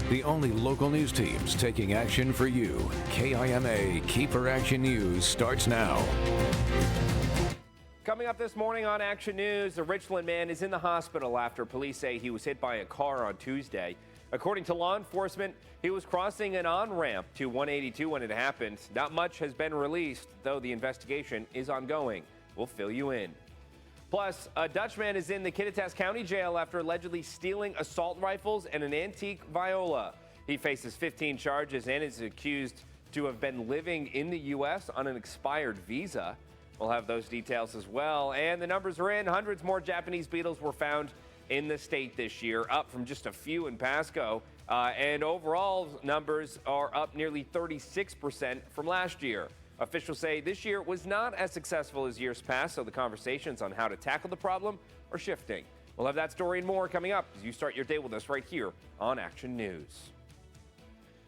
The only local news teams taking action for you. KIMA KEPR Action News starts now. Coming up this morning on Action News, a Richland man is in the hospital after police say he was hit by a car on Tuesday. According to law enforcement, he was crossing an on-ramp to 182 when it happened. Not much has been released, though the investigation is ongoing. We'll fill you in. Plus, a Dutchman is in the Kittitas County Jail after allegedly stealing assault rifles and an antique viola. He faces 15 charges and is accused to have been living in the U.S. on an expired visa. We'll have those details as well. And the numbers are in. Hundreds more Japanese beetles were found in the state this year, up from just a few in Pasco. And overall numbers are up nearly 36% from last year. Officials say this year was not as successful as years past, so the conversations on how to tackle the problem are shifting. We'll have that story and more coming up as you start your day with us right here on Action News.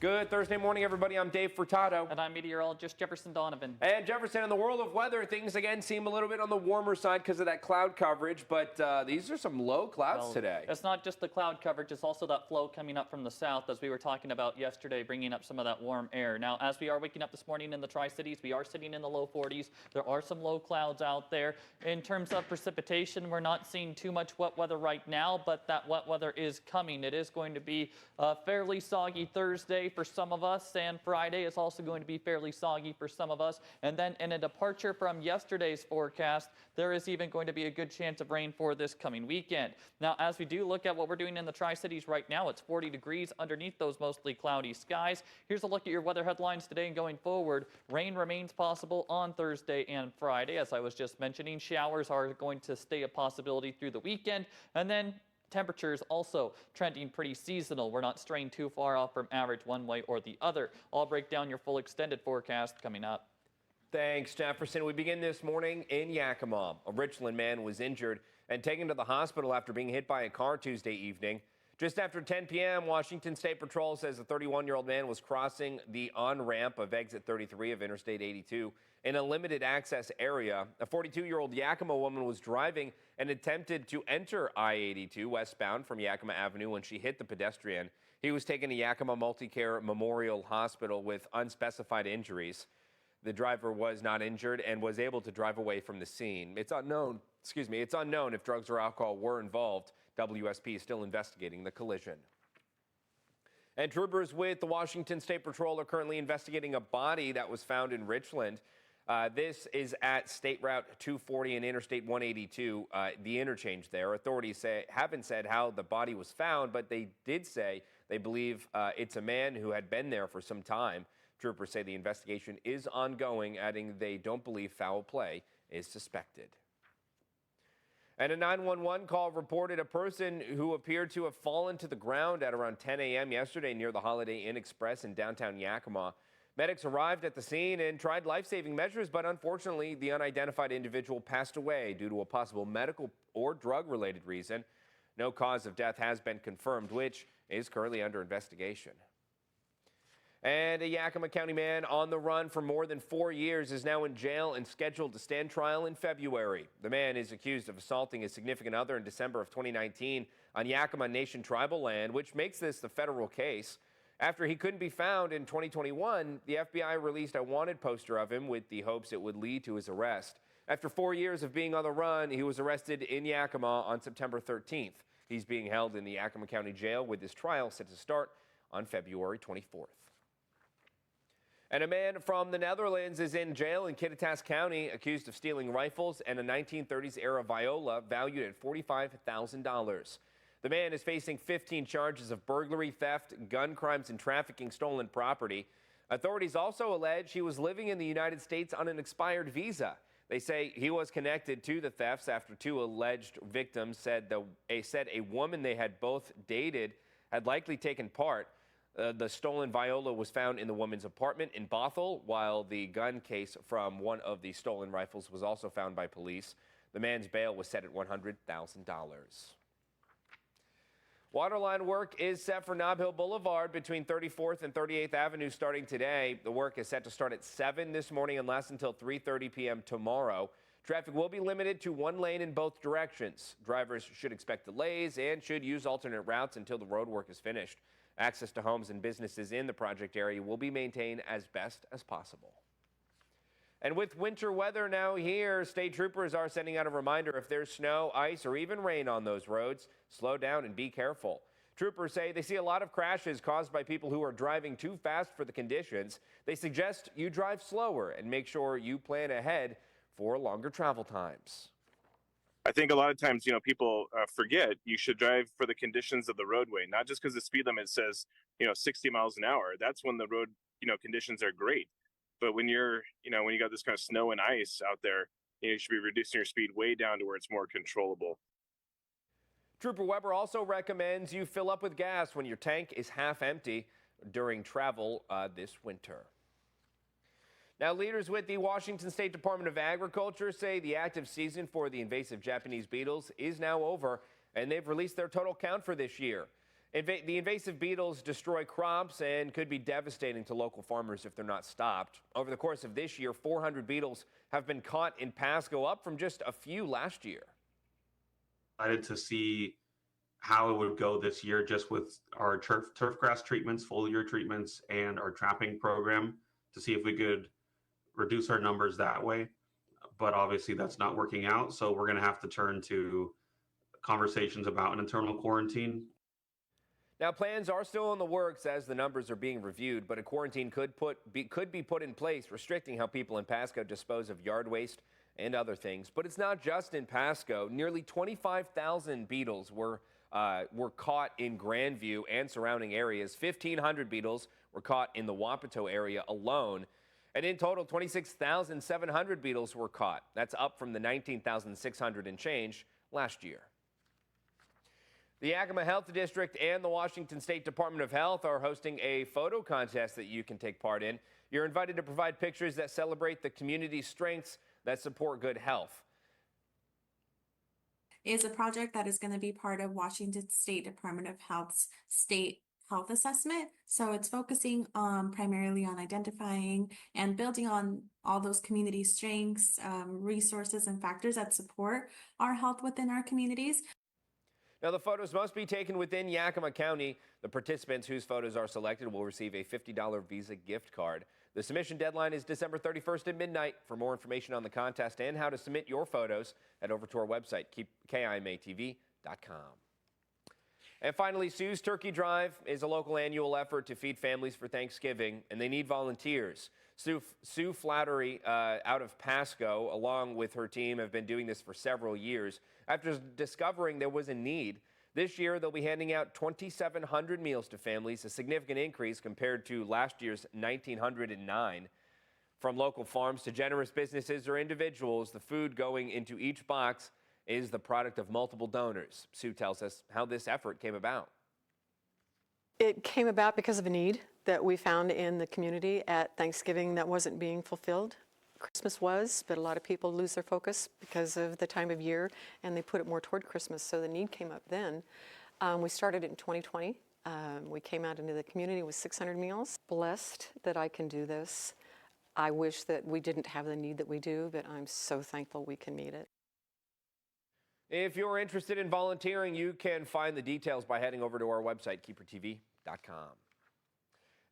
Good Thursday morning, everybody. I'm Dave Furtado. And I'm meteorologist Jefferson Donovan. And Jefferson, in the world of weather, things again seem a little bit on the warmer side because of that cloud coverage, but these are some low clouds today. It's not just the cloud coverage, it's also that flow coming up from the south, as we were talking about yesterday, bringing up some of that warm air. Now, as we are waking up this morning in the Tri-Cities, we are sitting in the low 40s. There are some low clouds out there. In terms of precipitation, we're not seeing too much wet weather right now, but that wet weather is coming. It is going to be a fairly soggy Thursday for some of us, and Friday is also going to be fairly soggy for some of us. And then in a departure from yesterday's forecast, there is even going to be a good chance of rain for this coming weekend. Now, as we do look at what we're doing in the Tri-Cities right now, it's 40 degrees underneath those mostly cloudy skies. Here's a look at your weather headlines today and going forward. Rain remains possible on Thursday and Friday. As I was just mentioning, showers are going to stay a possibility through the weekend. And then temperatures also trending pretty seasonal. We're not straying too far off from average one way or the other. I'll break down your full extended forecast coming up. Thanks, Jefferson. We begin this morning in Yakima. A Richland man was injured and taken to the hospital after being hit by a car Tuesday evening. Just after 10 p.m., Washington State Patrol says a 31-year-old man was crossing the on-ramp of exit 33 of Interstate 82 in a limited access area. A 42-year-old Yakima woman was driving and attempted to enter I-82 westbound from Yakima Avenue when she hit the pedestrian. He was taken to Yakima Multicare Memorial Hospital with unspecified injuries. The driver was not injured and was able to drive away from the scene. It's unknown if drugs or alcohol were involved. WSP is still investigating the collision. And troopers with the Washington State Patrol are currently investigating a body that was found in Richland. This is at State Route 240 and Interstate 182, the interchange there. Authorities haven't said how the body was found, but they did say they believe it's a man who had been there for some time. Troopers say the investigation is ongoing, adding they don't believe foul play is suspected. And a 911 call reported a person who appeared to have fallen to the ground at around 10 a.m. yesterday near the Holiday Inn Express in downtown Yakima. Medics arrived at the scene and tried life-saving measures, but unfortunately, the unidentified individual passed away due to a possible medical or drug-related reason. No cause of death has been confirmed, which is currently under investigation. And a Yakima County man on the run for more than 4 years is now in jail and scheduled to stand trial in February. The man is accused of assaulting his significant other in December of 2019 on Yakima Nation tribal land, which makes this the federal case. After he couldn't be found in 2021, the FBI released a wanted poster of him with the hopes it would lead to his arrest. After 4 years of being on the run, he was arrested in Yakima on September 13th. He's being held in the Yakima County Jail with his trial set to start on February 24th. And a man from the Netherlands is in jail in Kittitas County accused of stealing rifles and a 1930s-era viola valued at $45,000. The man is facing 15 charges of burglary, theft, gun crimes, and trafficking stolen property. Authorities also allege he was living in the United States on an expired visa. They say he was connected to the thefts after two alleged victims said a woman they had both dated had likely taken part. The stolen viola was found in the woman's apartment in Bothell, while the gun case from one of the stolen rifles was also found by police. The man's bail was set at $100,000. Waterline work is set for Nob Hill Boulevard between 34th and 38th Avenue starting today. The work is set to start at 7 this morning and last until 3:30 p.m. tomorrow. Traffic will be limited to one lane in both directions. Drivers should expect delays and should use alternate routes until the road work is finished. Access to homes and businesses in the project area will be maintained as best as possible. And with winter weather now here, state troopers are sending out a reminder if there's snow, ice, or even rain on those roads, slow down and be careful. Troopers say they see a lot of crashes caused by people who are driving too fast for the conditions. They suggest you drive slower and make sure you plan ahead for longer travel times. I think a lot of times, people forget you should drive for the conditions of the roadway, not just because the speed limit says, 60 miles an hour. That's when the road, conditions are great. But when when you got this kind of snow and ice out there, you should be reducing your speed way down to where it's more controllable. Trooper Weber also recommends you fill up with gas when your tank is half empty during travel this winter. Now, leaders with the Washington State Department of Agriculture say the active season for the invasive Japanese beetles is now over, and they've released their total count for this year. The invasive beetles destroy crops and could be devastating to local farmers if they're not stopped. Over the course of this year, 400 beetles have been caught in Pasco, up from just a few last year. Excited to see how it would go this year just with our turf grass treatments, foliar treatments, and our trapping program to see if we could reduce our numbers that way. But obviously that's not working out. So we're going to have to turn to conversations about an internal quarantine. Now, plans are still in the works as the numbers are being reviewed, but a quarantine could be put in place restricting how people in Pasco dispose of yard waste and other things. But it's not just in Pasco. Nearly 25,000 beetles were caught in Grandview and surrounding areas. 1,500 beetles were caught in the Wapato area alone. And in total, 26,700 beetles were caught. That's up from the 19,600 and change last year. The Yakima Health District and the Washington State Department of Health are hosting a photo contest that you can take part in. You're invited to provide pictures that celebrate the community's strengths that support good health. Is a project that is going to be part of Washington State Department of Health's state health assessment. So it's focusing primarily on identifying and building on all those community strengths, resources, and factors that support our health within our communities. Now, the photos must be taken within Yakima County. The participants whose photos are selected will receive a $50 Visa gift card. The submission deadline is December 31st at midnight. For more information on the contest and how to submit your photos, head over to our website, KIMATV.com. And finally, Sue's Turkey Drive is a local annual effort to feed families for Thanksgiving, and they need volunteers. Sue Flattery out of Pasco, along with her team, have been doing this for several years. After discovering there was a need, this year they'll be handing out 2,700 meals to families, a significant increase compared to last year's 1,909. From local farms to generous businesses or individuals, the food going into each box is the product of multiple donors. Sue tells us how this effort came about. It came about because of a need that we found in the community at Thanksgiving that wasn't being fulfilled. Christmas was, but a lot of people lose their focus because of the time of year, and they put it more toward Christmas, so the need came up then. We started it in 2020. We came out into the community with 600 meals. Blessed that I can do this. I wish that we didn't have the need that we do, but I'm so thankful we can meet it. If you're interested in volunteering, you can find the details by heading over to our website, KEPRTV.com.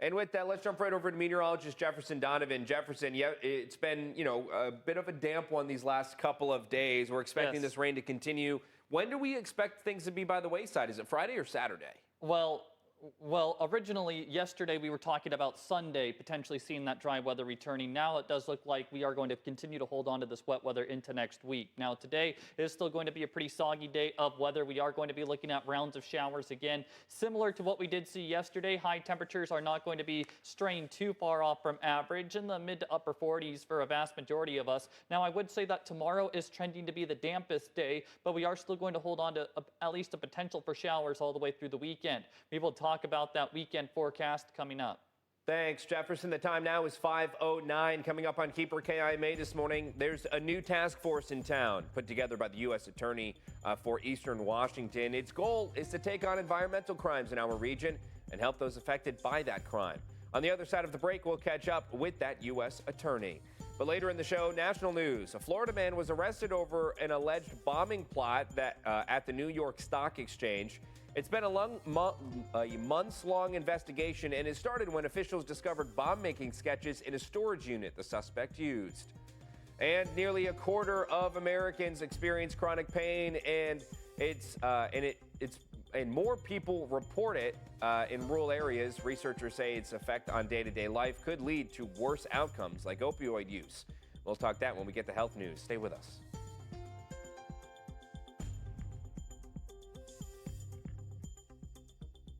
And with that, let's jump right over to meteorologist Jefferson Donovan. Jefferson, yeah, it's been, a bit of a damp one these last couple of days. We're expecting this rain to continue. When do we expect things to be by the wayside? Is it Friday or Saturday? Well, originally yesterday we were talking about Sunday potentially seeing that dry weather returning. Now it does look like we are going to continue to hold on to this wet weather into next week. Now today is still going to be a pretty soggy day of weather. We are going to be looking at rounds of showers again. Similar to what we did see yesterday, high temperatures are not going to be straying too far off from average, in the mid to upper 40s for a vast majority of us. Now I would say that tomorrow is trending to be the dampest day, but we are still going to hold on to at least a potential for showers all the way through the weekend. We will talk about that weekend forecast coming up. Thanks, Jefferson. The time now is 5:09. Coming up on KEPR KIMA this morning, there's a new task force in town put together by the U.S. Attorney for Eastern Washington. Its goal is to take on environmental crimes in our region and help those affected by that crime. On the other side of the break, we'll catch up with that U.S. Attorney. But later in the show, national news. A Florida man was arrested over an alleged bombing plot that at the New York Stock Exchange. It's been a months-long investigation, and it started when officials discovered bomb-making sketches in a storage unit the suspect used. And nearly a quarter of Americans experience chronic pain, and more people report it in rural areas. Researchers say its effect on day-to-day life could lead to worse outcomes like opioid use. We'll talk that when we get the health news. Stay with us.